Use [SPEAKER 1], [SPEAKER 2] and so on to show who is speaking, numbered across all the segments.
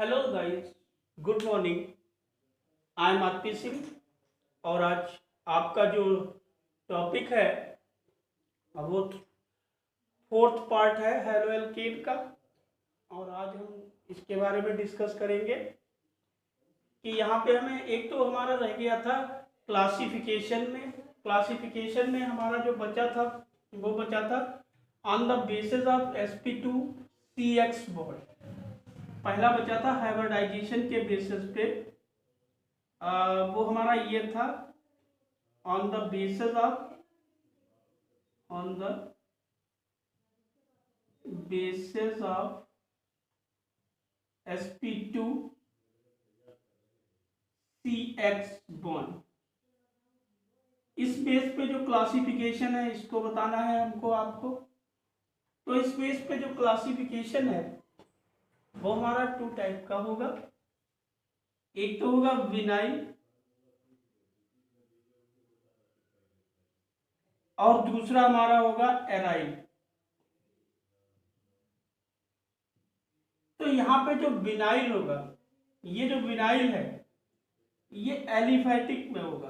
[SPEAKER 1] Hello guys, good morning. I am RP Singh और आज आपका जो टॉपिक है वो फोर्थ पार्ट है हेलो एल्केन का। और आज हम इसके बारे में डिस्कस करेंगे कि यहाँ पे हमें एक तो हमारा रह गया था क्लासिफिकेशन में हमारा जो बचा था वो बचा था on the basis of sp2CX bond. पहला बचा था हाइब्रिडाइजेशन के बेसिस पे। वो हमारा ये था on the basis of sp2CX bond. इस बेस पे जो क्लासिफिकेशन है इसको बताना है हमको आपको। तो इस बेस पे जो क्लासिफिकेशन है वो हमारा टू टाइप का होगा। एक तो होगा विनाइल और दूसरा हमारा होगा एराइल। तो यहाँ पे जो विनाइल होगा, ये जो विनाइल है ये एलिफैटिक में होगा।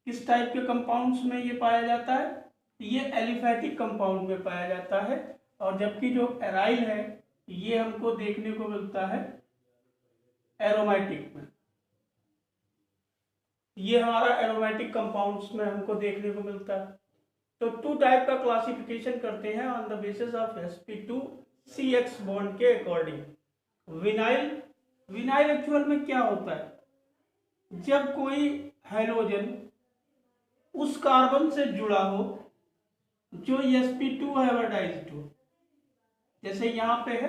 [SPEAKER 1] किस टाइप के कंपाउंड्स में ये पाया जाता है? ये एलिफैटिक कंपाउंड में पाया जाता है। और जबकि जो एराइल है ये हमको देखने को मिलता है एरोमेटिक में। ये हमारा एरोमेटिक कंपाउंड्स में हमको देखने को मिलता है। तो टू टाइप का क्लासिफिकेशन करते हैं on the basis of sp2CX bond के अकॉर्डिंग। विनाइल एक्चुअल में क्या होता है? जब कोई हाइड्रोजन उस कार्बन से जुड़ा हो जो sp2 हाइब्रिडाइज्ड हो, जैसे यहाँ पे है।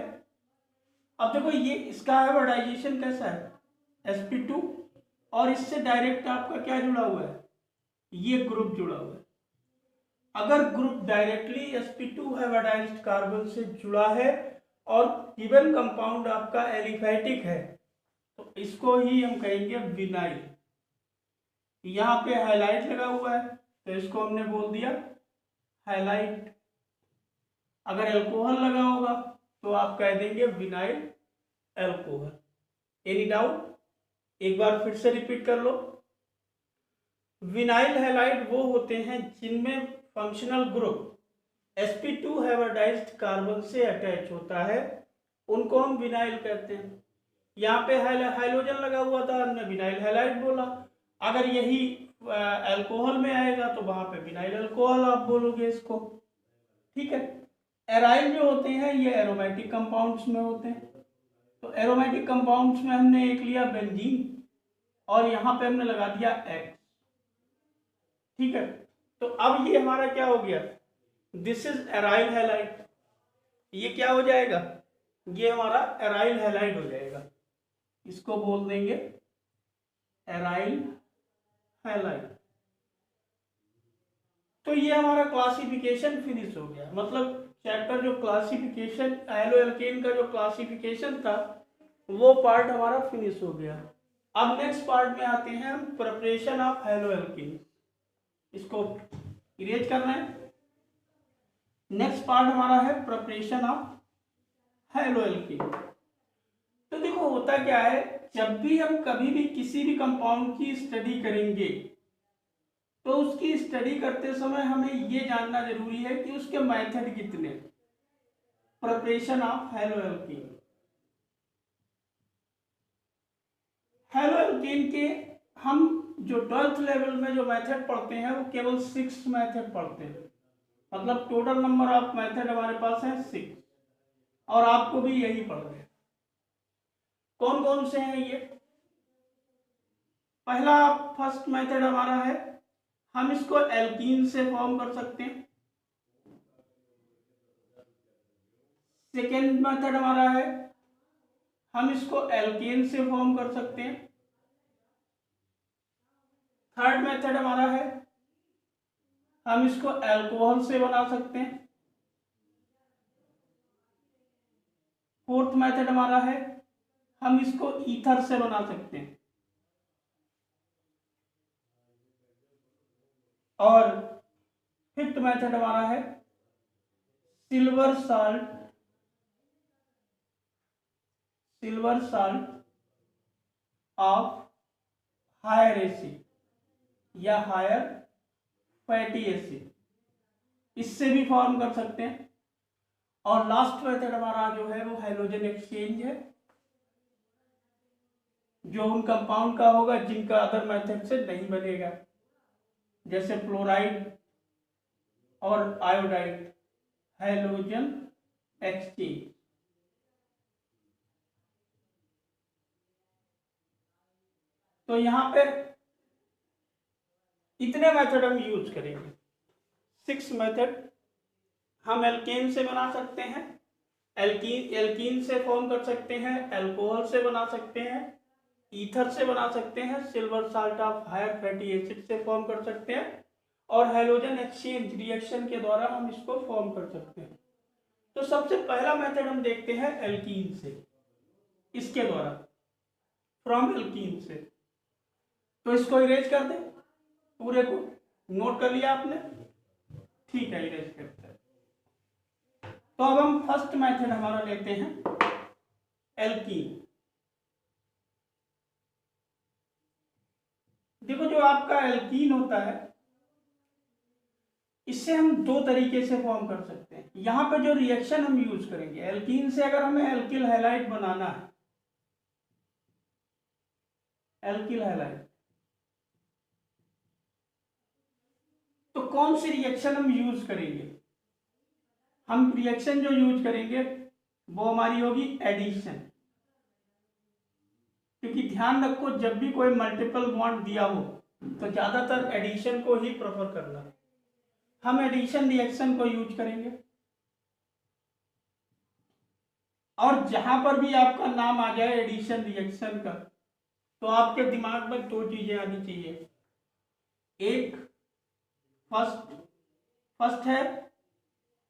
[SPEAKER 1] अब देखो ये इसका हाइब्रिडाइजेशन कैसा है sp2 और इससे डायरेक्ट आपका क्या जुड़ा हुआ है? ये ग्रुप जुड़ा हुआ है। अगर group directly sp2 hybridised carbon से जुड़ा है और गिवन कंपाउंड आपका एलिफैटिक है तो इसको ही हम कहेंगे विनाइल। यहाँ पे हाईलाइट लगा हुआ है तो इसको हमने बोल दिया हाईलाइट। अगर एल्कोहल लगा होगा तो आप कह देंगे विनाइल एल्कोहल। Any doubt? एक बार फिर से रिपीट कर लो। विनाइल हैलाइड वो होते हैं जिनमें functional group sp2 hybridised carbon से अटैच होता है, उनको हम विनाइल कहते हैं। यहाँ पे हाइड्रोजन लगा हुआ था, हमने विनाइल हैलाइड बोला। अगर यही अल्कोहल में आएगा तो वहां पे विनाइल अल्कोहल आप बोलोगे इसको। ठीक है। एराइल जो होते हैं ये एरोमेटिक कंपाउंड्स में होते हैं। तो एरोमेटिक कंपाउंड्स में हमने एक लिया बेंजीन और यहाँ पे हमने लगा दिया एक्स। ठीक है। तो अब ये हमारा क्या हो गया? This is aryl halide. ये क्या हो जाएगा? ये हमारा एराइल हैलाइड हो जाएगा। इसको बोल देंगे एराइल हैलाइड। तो ये हमारा क्लासिफिकेशन फिनिश हो गया। मतलब चैप्टर जो क्लासिफिकेशन हेलो एल्केन का जो क्लासिफिकेशन था वो पार्ट हमारा फिनिश हो गया। अब नेक्स्ट पार्ट में आते हैं हम प्रिपरेशन ऑफ हेलो एल्केन। इसको इरेज करना है। नेक्स्ट पार्ट हमारा है प्रिपरेशन ऑफ हेलो एल्केन। तो देखो होता क्या है, जब भी हम कभी भी किसी भी कंपाउंड की स्टडी करेंगे तो उसकी स्टडी करते समय हमें ये जानना जरूरी है कि उसके मेथड कितने। Preparation of halo alkane. Halo alkane के हम जो 12th लेवल में जो मेथड पढ़ते हैं वो केवल 6 मेथड पढ़ते हैं। मतलब टोटल नंबर ऑफ मेथड हमारे पास है 6 और आपको भी यही पढ़ना है। कौन कौन से हैं ये? पहला फर्स्ट मेथड हमारा है, हम इसको एल्कीन से फॉर्म कर सकते हैं। सेकेंड मेथड हमारा है, हम इसको एल्केन से फॉर्म कर सकते हैं। थर्ड मेथड हमारा है, हम इसको अल्कोहल से बना सकते हैं। फोर्थ मेथड हमारा है, हम इसको ईथर से बना सकते हैं। और फिफ्थ मेथड हमारा है silver salt silver salt of higher acid या हायर फैटी एसिड, इससे भी फॉर्म कर सकते हैं। और लास्ट मेथड हमारा जो है वो हाइड्रोजन एक्सचेंज है, जो उन कंपाउंड का होगा जिनका अदर मेथड से नहीं बनेगा, जैसे फ्लोराइड और आयोडाइड, हाइड्रोजन एक्सचेंज। तो यहां पे इतने मेथड हम यूज करेंगे। 6 मेथड हम एल्केन से बना सकते हैं, एल्कीन से फॉर्म कर सकते हैं, अल्कोहल से बना सकते हैं, ईथर से बना सकते हैं, silver salt of higher fatty acid से फॉर्म कर सकते हैं, और हाइड्रोजन एक्सचेंज रिएक्शन के द्वारा हम इसको फॉर्म कर सकते हैं। तो सबसे पहला मेथड हम देखते हैं एल्कीन से, इसके द्वारा फ्रॉम एल्कीन से। तो इसको इरेज कर दें, पूरे को नोट कर लिया आपने, ठीक है, इरेज करते हैं। तो अब हम फर्स्ट मेथड हमारा लेते हैं एल्कीन। देखो जो आपका एल्कीन होता है, इससे हम दो तरीके से फॉर्म कर सकते हैं। यहां पे जो रिएक्शन हम यूज करेंगे एल्कीन से, अगर हमें एल्किल हैलाइड बनाना है, एल्किल हैलाइड, तो कौन सी रिएक्शन हम यूज करेंगे? हम रिएक्शन जो यूज करेंगे वो हमारी होगी एडिशन, क्योंकि ध्यान रखो जब भी कोई मल्टीपल बॉन्ड दिया हो तो ज्यादातर एडिशन को ही प्रेफर करना है। हम एडिशन रिएक्शन को यूज करेंगे, और जहां पर भी आपका नाम आ जाए एडिशन रिएक्शन का, तो आपके दिमाग में दो चीजें आनी चाहिए। एक फर्स्ट है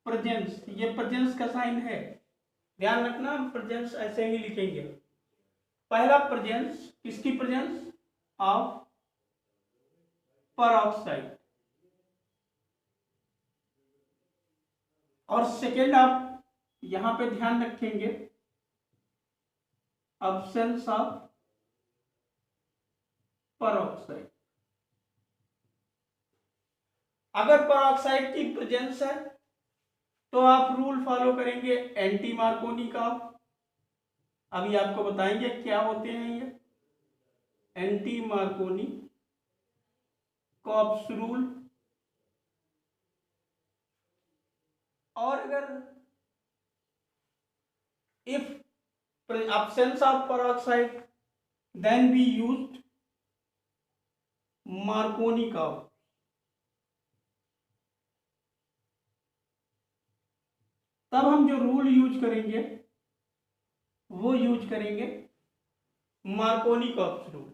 [SPEAKER 1] प्रेजेंस, ये प्रेजेंस का साइन है, ध्यान रखना, प्रेजेंस ऐसे ही लिखेंगे। पहला प्रेजेंस, किसकी प्रेजेंस? Of peroxide. और सेकेंड आप यहां पे ध्यान रखेंगे अब्सेंस ऑफ परऑक्साइड। अगर परऑक्साइड की प्रेजेंस है तो आप रूल फॉलो करेंगे एंटी मार्कोनी का। अभी आपको बताएंगे क्या होते हैं ये एंटी मार्कोनी कॉप्स रूल। और अगर if absence of peroxide then we used Marconi curve। तब हम जो रूल यूज करेंगे वो यूज करेंगे मार्कोनी कर्व्स रूल।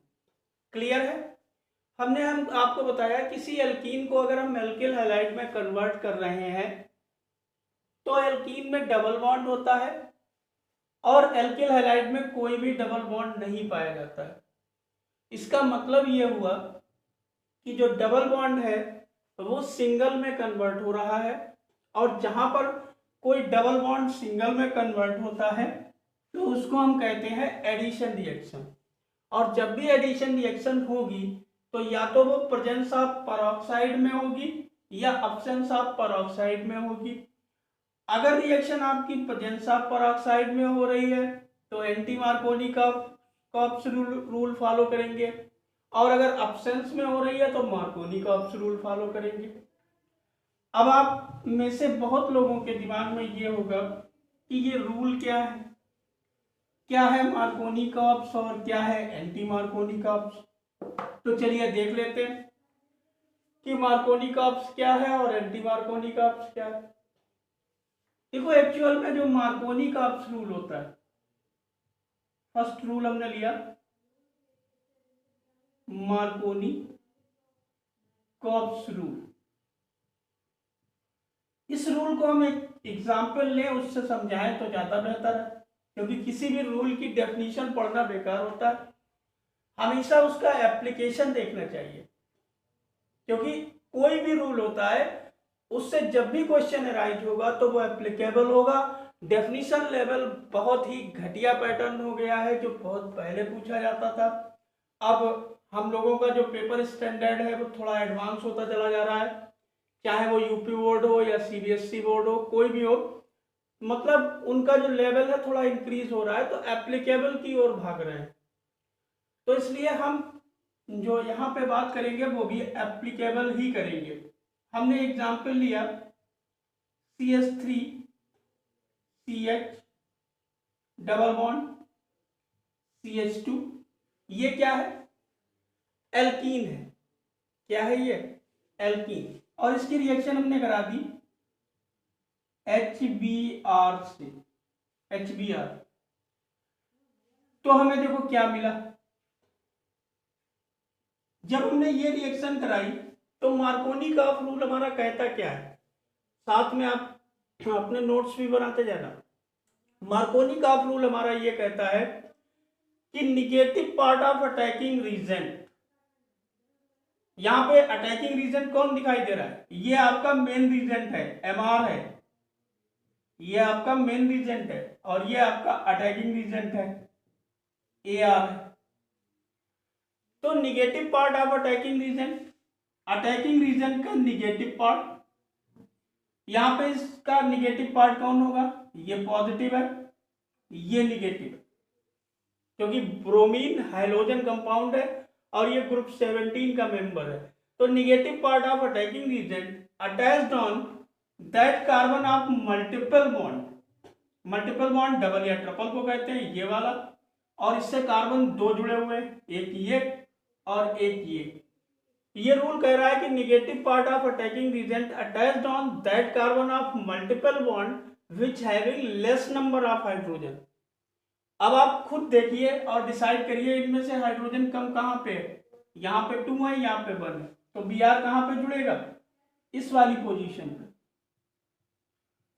[SPEAKER 1] क्लियर है? हम आपको बताया किसी एल्कीन को अगर हम एल्किल हैलाइड में कन्वर्ट कर रहे हैं तो एल्कीन में डबल बॉन्ड होता है और एल्किल हैलाइड में कोई भी डबल बॉन्ड नहीं पाया जाता है। इसका मतलब ये हुआ कि जो डबल बॉन्ड है वो सिंगल में कन्वर्ट हो रहा है, और जहां पर कोई डबल बॉन्ड सिंगल में कन्वर्ट होता है तो उसको हम कहते हैं एडिशन रिएक्शन। और जब भी एडिशन रिएक्शन होगी तो या तो वो प्रेजेंस ऑफ परऑक्साइड में होगी या अब्सेंस ऑफ परऑक्साइड में होगी। अगर रिएक्शन आपकी प्रेजेंस ऑफ परऑक्साइड में हो रही है तो एंटी मार्कोनी का कॉप्स रूल फॉलो करेंगे, और अगर अब्सेंस में हो रही है तो मार्कोनी कॉप्स रूल फॉलो करेंगे। अब आप में से बहुत लोगों के दिमाग में ये होगा कि ये रूल क्या है मार्कोनी कॉप्स और क्या है एंटी मार्कोनी कॉप्स। तो चलिए देख लेते हैं कि मार्कोनी कॉप्स क्या है और एंटी मार्कोनी कॉप्स क्या है। देखो एक्चुअल में जो मार्कोनी कॉप्स रूल होता है, फर्स्ट रूल हमने लिया मार्कोनी कॉप्स रूल। इस रूल को हम एक एग्जाम्पल लें, उससे समझाएं तो ज्यादा बेहतर है, क्योंकि किसी भी रूल की डेफिनेशन पढ़ना बेकार होता है। हमेशा उसका एप्लीकेशन देखना चाहिए, क्योंकि कोई भी रूल होता है उससे जब भी क्वेश्चन अराइज होगा तो वो एप्लीकेबल होगा, डेफिनेशन लेवल बहुत ही घटिया पैटर्न हो गया है, जो बहुत पहले पूछा जाता था। अब हम लोगों का जो पेपर स्टैंडर्ड है वो थोड़ा एडवांस होता चला जा रहा है, चाहे वो यूपी बोर्ड हो या सीबीएसई बोर्ड हो, कोई भी हो, मतलब उनका जो लेवल है थोड़ा इंक्रीज हो रहा है, तो एप्लीकेबल की ओर भाग रहे हैं। तो इसलिए हम जो यहाँ पे बात करेंगे वो भी एप्लीकेबल ही करेंगे। हमने एग्जाम्पल लिया CH3CH डबल बॉन्ड CH2, ये क्या है? एल्कीन है। क्या है ये? एल्कीन। और इसकी रिएक्शन हमने करा दी HBr से, HBr। तो हमें देखो क्या मिला, जब हमने ये रिएक्शन कराई तो मार्कोनी का रूल हमारा कहता क्या है, साथ में आप अपने नोट्स भी बनाते जाना। मार्कोनी का रूल हमारा ये कहता है कि negative part of attacking region, यहां पे अटैकिंग रीजन कौन दिखाई दे रहा है? ये आपका मेन रीजन है, MR है, ये आपका मेन रीजन है, और ये आपका अटैकिंग रीजन है, AR है। तो negative part of attacking region का निगेटिव पार्ट, यहां पे इसका निगेटिव पार्ट कौन होगा? ये पॉजिटिव है, ये निगेटिव है, क्योंकि ब्रोमीन हाइड्रोजन कंपाउंड है और ये ग्रुप 17 का मेंबर है। तो negative part of attacking reason attached on that carbon of multiple bond double या ट्रिपल को कहते हैं, ये वाला, और इससे कार्बन दो जुड़े हुए, एक ये और एक ये रूल कह रहा है कि negative part of attacking reason attached on that carbon of multiple bond which having less number of hydrogen. अब आप खुद देखिए और डिसाइड करिए इनमें से हाइड्रोजन कम कहां पे है, यहां पे 2 है, यहां पे 1 है, तो Br कहां पे जुड़ेगा? इस वाली पोजीशन पे।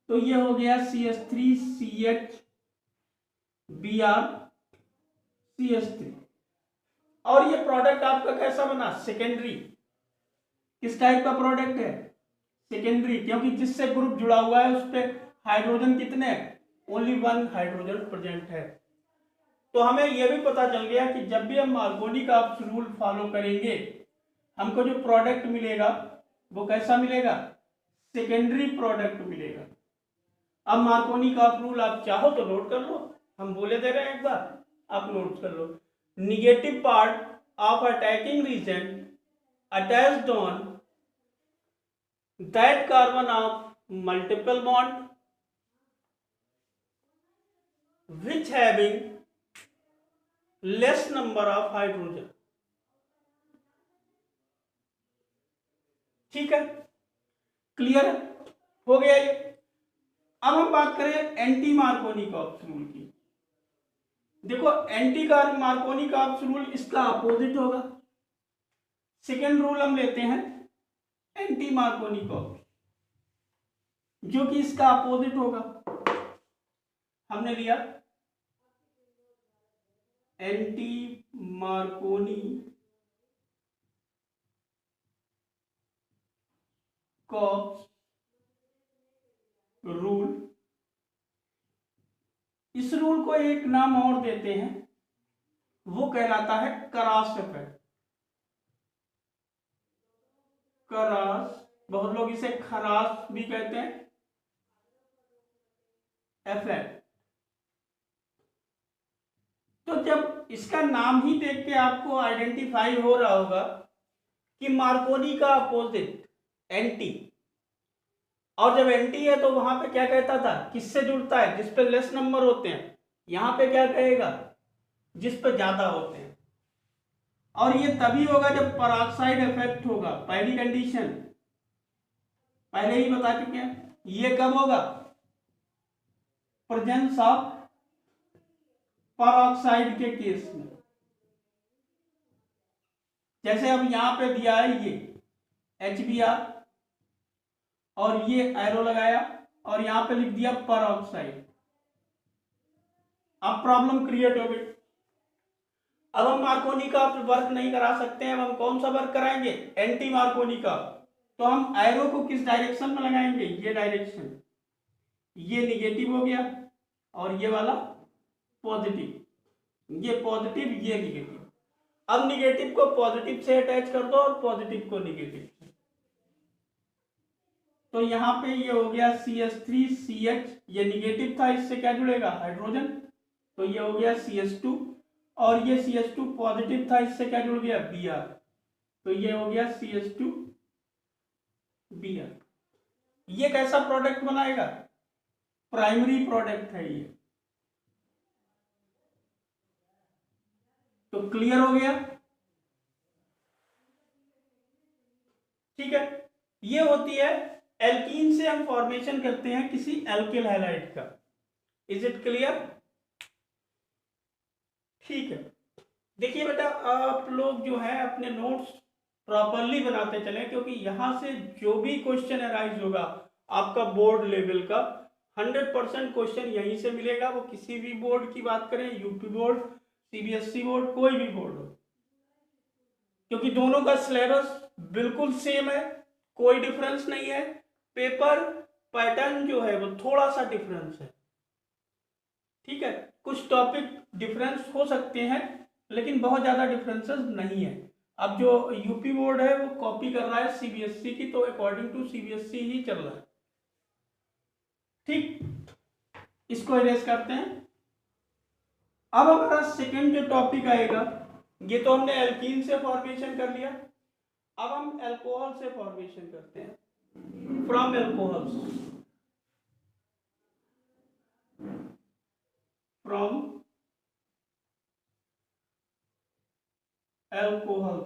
[SPEAKER 1] तो ये हो गया CH3CH Br CH3, और ये प्रोडक्ट आपका कैसा बना? सेकेंडरी। किस टाइप का प्रोडक्ट है? सेकेंडरी, क्योंकि जिससे ग्रुप जुड़ा हुआ है उस पे हाइड्रोजन कितने? ओनली 1 हाइड्रोजन प्रेजेंट है। तो हमें यह भी पता चल गया कि जब भी हम मार्कोनी का रूल फॉलो करेंगे, हमको जो प्रोडक्ट मिलेगा वो कैसा मिलेगा? सेकेंडरी प्रोडक्ट मिलेगा। अब मार्कोनी का रूल आप चाहो तो नोट कर लो, हम बोले दे रहे हैं एक बार, आप नोट कर लो। Negative part of attacking reason attached on that carbon of multiple bond which having less number of hydrogen। ठीक है, क्लियर हो गया ये। अब हम बात करें एंटी मार्कोनिकॉफ रूल की। देखो एंटी मार्कोनिकॉफ रूल इसका अपोजिट होगा। सेकेंड रूल हम लेते हैं एंटी मार्कोनिकॉफ, जो कि इसका अपोजिट होगा। हमने लिया एंटी मार्कोनी कॉफ रूल। इस रूल को एक नाम और देते हैं, वो कहलाता है करास इफेक्ट। करास, बहुत लोग इसे खरास भी कहते हैं, इफेक्ट। तो जब इसका नाम ही देख के आपको आइडेंटिफाई हो रहा होगा कि मार्कोनी का अपोजिट एंटी, और जब एंटी है तो वहां पे क्या कहता था? किससे जुड़ता है? जिस पे लेस नंबर होते हैं। यहां पे क्या कहेगा? जिस पे ज्यादा होते हैं। और ये तभी होगा जब पेरोक्साइड इफेक्ट होगा। पहली कंडीशन पहले ही बता चुके हैं। ये कब होगा? प्रेजेंस ऑफ पेरोक्साइड के केस में। जैसे अब यहां पे दिया है ये HBr और ये एरो लगाया और यहां पे लिख दिया पेरोक्साइड। अब प्रॉब्लम क्रिएट हो गई। अब हम मार्कोनी का वर्क नहीं करा सकते हैं। अब हम कौन सा वर्क कराएंगे? एंटी मार्कोनी का। तो हम एरो को किस डायरेक्शन में लगाएंगे? ये डायरेक्शन। ये निगेटिव हो गया और ये वाला पॉजिटिव, ये पॉजिटिव ये निगेटिव। अब निगेटिव को पॉजिटिव से अटैच कर दो और पॉजिटिव को निगेटिव से, तो यहाँ पे ये हो गया CH3CH, ये निगेटिव था, इससे क्या जुड़ेगा हाइड्रोजन, तो ये हो गया CH2, और ये CH2 पॉजिटिव था, इससे क्या जुड़ गया Br, तो ये हो गया CH2Br। ये कैसा प्रोडक्ट बनाएगा, प्राइमरी प्रोडक्ट है ये। तो क्लियर हो गया, ठीक है। ये होती है एल्कीन से हम फॉर्मेशन करते हैं किसी एल्किल हैलाइड का। इज इट क्लियर, ठीक है। देखिए बेटा, आप लोग जो है अपने नोट्स प्रॉपरली बनाते चले, क्योंकि यहां से जो भी क्वेश्चन अराइज होगा आपका बोर्ड लेवल का 100% क्वेश्चन यहीं से मिलेगा। वो किसी भी बोर्ड की बात करें, यूपी बोर्ड, CBSE बोर्ड, कोई भी बोर्ड हो, क्योंकि दोनों का सिलेबस बिल्कुल सेम है, कोई डिफरेंस नहीं है। पेपर पैटर्न जो है वो थोड़ा सा डिफरेंस है, ठीक है। कुछ टॉपिक डिफरेंस हो सकते हैं लेकिन बहुत ज्यादा डिफरेंसेस नहीं है। अब जो यूपी बोर्ड है वो कॉपी कर रहा है CBSE की, तो अकॉर्डिंग टू CBSE ही चल रहा है, ठीक। इसको इरेज करते हैं। अब हमारा सेकंड जो टॉपिक आएगा, ये तो हमने एल्कीन से फॉर्मेशन कर लिया, अब हम अल्कोहल से फॉर्मेशन करते हैं। From alcohols, from alcohols.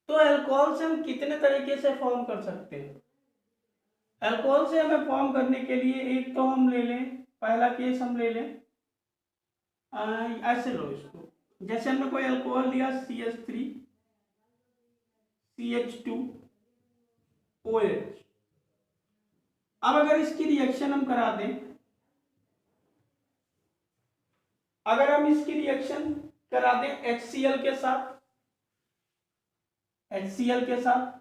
[SPEAKER 1] तो अल्कोहल से हम कितने तरीके से फॉर्म कर सकते हैं। अल्कोहल से हमें फॉर्म करने के लिए एक तो हम ले लें, पहला केस हम ले लें, ऐसे लो इसको, जैसे हमने कोई अल्कोहल लिया CH3 CH2 OH। अब अगर इसकी रिएक्शन हम करा दें, अगर हम इसकी रिएक्शन करा दें HCl के साथ, HCl के साथ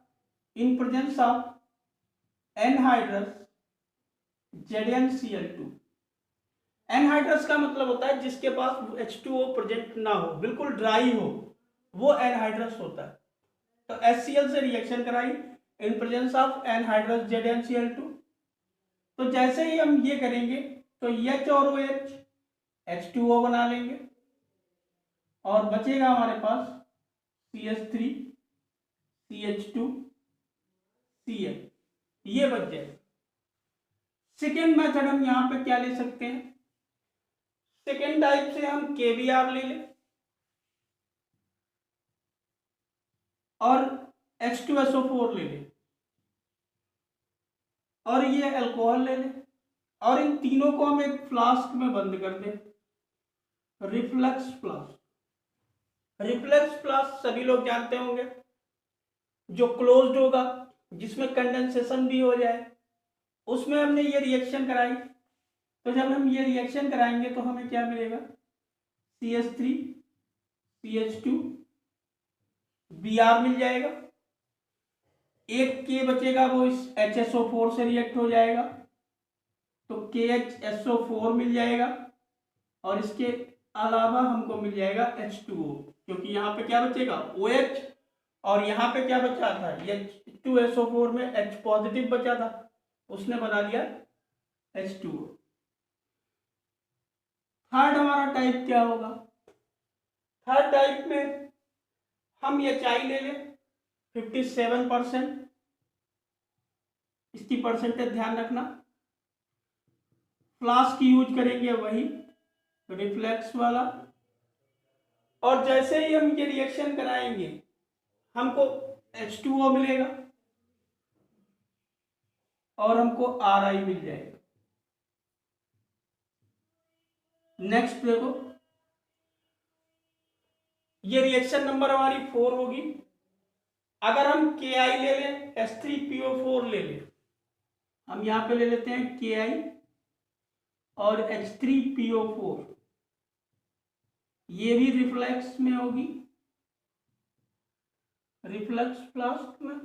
[SPEAKER 1] in presence of anhydrous ZnCl2। Anhydrous का मतलब होता है जिसके पास H2O प्रेजेंट ना हो, बिल्कुल ड्राई हो, वो एनहाइड्रस होता है। तो HCl से रिएक्शन कराई in presence of anhydrous ZnCl2। तो जैसे ही हम ये करेंगे तो H और OH H2O बना लेंगे और बचेगा हमारे पास CH3 CH2 Cl, ये बच जाएगा। सेकेंड मेथड हम यहां पे क्या ले सकते हैं, सेकेंड टाइप से हम KBr ले लें और H2SO4 ले लें और ये अल्कोहल ले लें और इन तीनों को हम एक फ्लास्क में बंद कर दें, रिफ्लक्स फ्लास्क। रिफ्लक्स फ्लास्क सभी लोग जानते होंगे, जो क्लोज्ड होगा, जिसमें कंडेंसेशन भी हो जाए, उसमें हमने ये रिएक्शन कराई। तो जब हम ये रिएक्शन कराएंगे तो हमें क्या मिलेगा, CH3 CH2 Br मिल जाएगा, एक K बचेगा वो इस HSO4 से रिएक्ट हो जाएगा, तो KHSO4 मिल जाएगा और इसके अलावा हमको मिल जाएगा H2O, क्योंकि यहाँ पे क्या बचेगा OH और यहाँ पे क्या बचा था, H2SO4 में H पॉजिटिव बचा था, उसने बना लिया H2O। थर्ड हमारा टाइप क्या होगा, थर्ड टाइप में हम HI ले लें 57%, इसकी परसेंटेज ध्यान रखना। फ्लास्क यूज करेंगे वही रिफ्लेक्स वाला, और जैसे ही हम ये रिएक्शन कराएंगे हमको H2O मिलेगा और हमको RI मिल जाएगा। नेक्स्ट देखो, ये रिएक्शन नंबर हमारी 4 होगी। अगर हम KI ले लें, H3PO4 ले लें, हम यहां पे ले लेते हैं KI और H3PO4, ये भी रिफ्लेक्स में होगी, रिफ्लेक्स फ्लास्क में।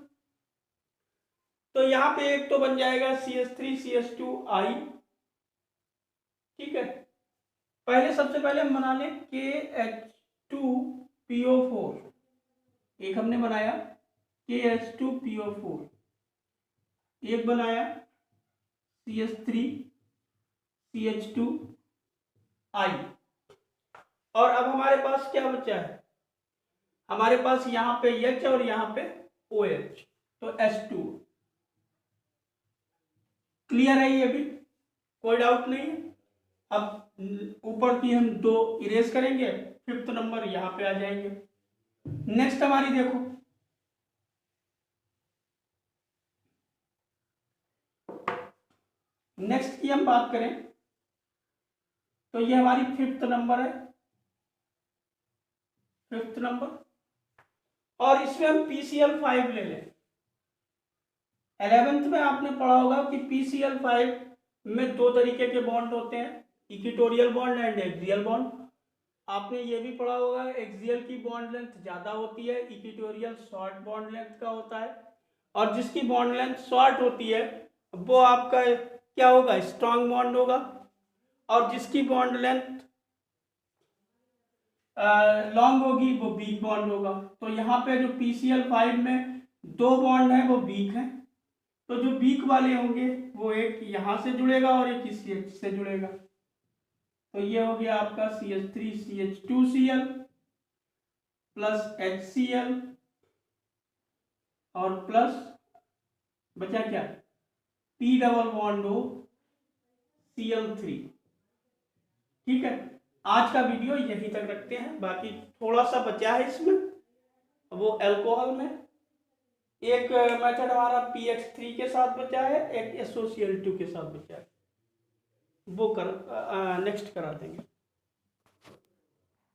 [SPEAKER 1] तो यहाँ पे एक तो बन जाएगा CH3CH2I, ठीक है। पहले सबसे पहले हम बना लें KH2PO4, एक हमने बनाया KH2PO4, एक बनाया CH3CH2I। और अब हमारे पास क्या बचा है, हमारे पास यहाँ पे H और यहाँ पे OH, तो H2। क्लियर है ये भी, कोई डाउट नहीं है। अब ऊपर की हम 2 इरेज करेंगे, 5th नंबर यहाँ पे आ जाएंगे। नेक्स्ट हमारी देखो, नेक्स्ट की हम बात करें तो ये हमारी 5th नंबर है, 5th नंबर। और इसमें हम PCl5 ले लें। 11th में आपने पढ़ा होगा कि PCl5 में 2 तरीके के बॉन्ड होते हैं, equatorial bond and axial bond. आपने ये भी पढ़ा होगा एक्सियल की बॉन्ड लेंथ ज़्यादा होती है, इक्वेटोरियल शॉर्ट बॉन्ड लेंथ का होता है। और जिसकी बॉन्ड लेंथ शॉर्ट होती है वो आपका क्या होगा, स्ट्रॉन्ग बॉन्ड होगा। और जिसकी बॉन्ड लेंथ लॉन्ग होगी वो वीक बॉन्ड होगा। तो यहाँ पे जो PCl5 में 2 बॉन्ड है वो वीक है, तो जो वीक वाले होंगे वो एक यहाँ से जुड़ेगा और एक इस से जुड़ेगा। तो ये हो गया आपका CH3CH2Cl प्लस HCl और प्लस बचा क्या, P डबल बॉन्ड हो Cl3। ठीक है, आज का वीडियो यहीं तक रखते हैं। बाकी थोड़ा सा बचा है इसमें, वो अल्कोहल में एक मेथड हमारा PX3 के साथ बचा है, एक SOCl2 के साथ बचा है, वो नेक्स्ट करा देंगे।